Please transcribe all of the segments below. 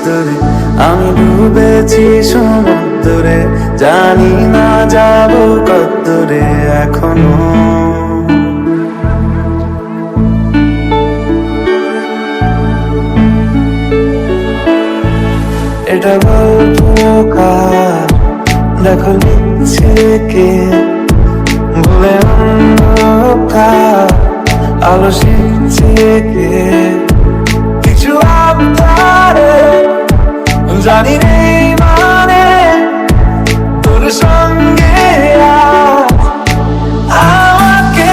রোদ্দুরে আমি ডুবেছি সমুদ্রে, জানি না যাবো কদ্দুরে এখনো। এটা গল্প কার, দেখো লিখছে কে, ভুলে অন্ধকার আলো শিখছে কে। কিছু আবদারে জানি নেই মানে, তোর সঙ্গে আমাকে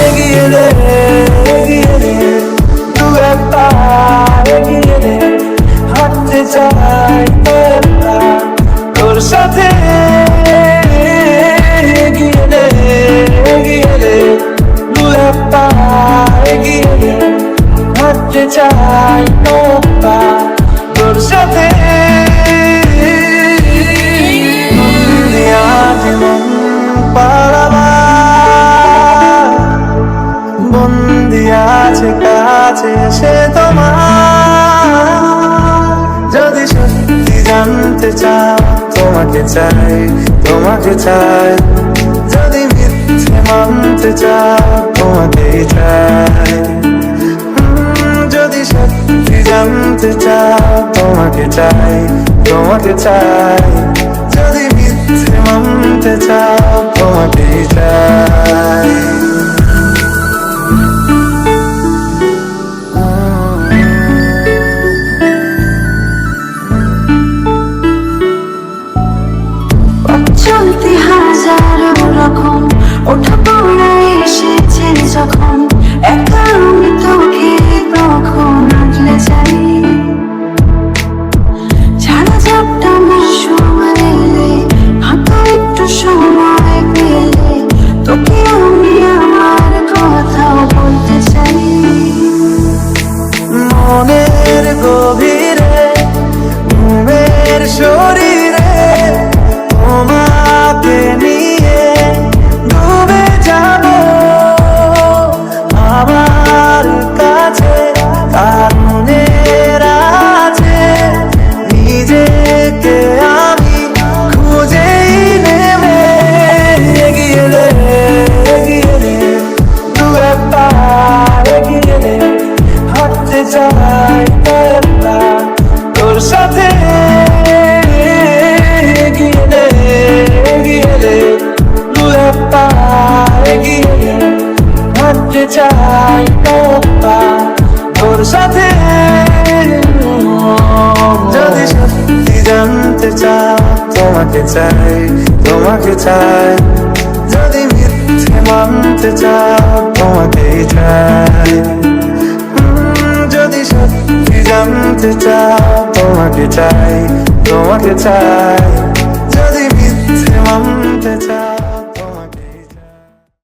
এগিয়ে দে, এগিয়ে দে, দু একটা এগিয়ে দে, হাঁটতে চাই তোর সাথে। এগিয়ে দে, এগিয়ে দে, দু একটা এগিয়ে দে, হাঁটতে চাই তোর সাথে। বন্দি আছে কাছে সে তোমার, যদি সত্যি জানতে চাও তোমাকে চাই, তোমাকে চাই, যদি মিথ্যে মানতে চাও তোমাকেই চাই। যদি সত্যি জানতে চাও তোমাকে চাই, তোমাকে চাই, যদি মিথ্যে মানতে চাও তোমাকেই চাই। চলতে হাজারো রকম ওঠা পড়া এসেছে যখন, একা আমি তোকে তখন আগলে যাই। ছাড়া যাবটা আমার সময় এলে, হাতে একটু সময় পেলে, তোকে আমি আমার কথাও বলতে চাই। মনের গভীরে ঘুমের শরীরে তোমাকে নিয়ে ডুবে যাব আমার কাছে, কারণের আছে নিজেকে আমি খুঁজেই নেবে। এগিয়ে দে, এগিয়ে দে, দু একটা এগিয়ে দে, হাঁটতে চাই তোর সাথে। এগিয়ে দে, এগিয়ে দে, দু একটা এগিয়ে দে, হাঁটতে চাই তোর সাথে। যদি সত্যি জানতে চাও তোমাকে চাই, তোমাকে চাই, যদি মিথ্যে মানতে চাও তোমাকেই চাই। যদি সত্যি জানতে চাও তোমাকে চাই, তোমাকে চাই, যদি মিথ্যে মানতে চাই।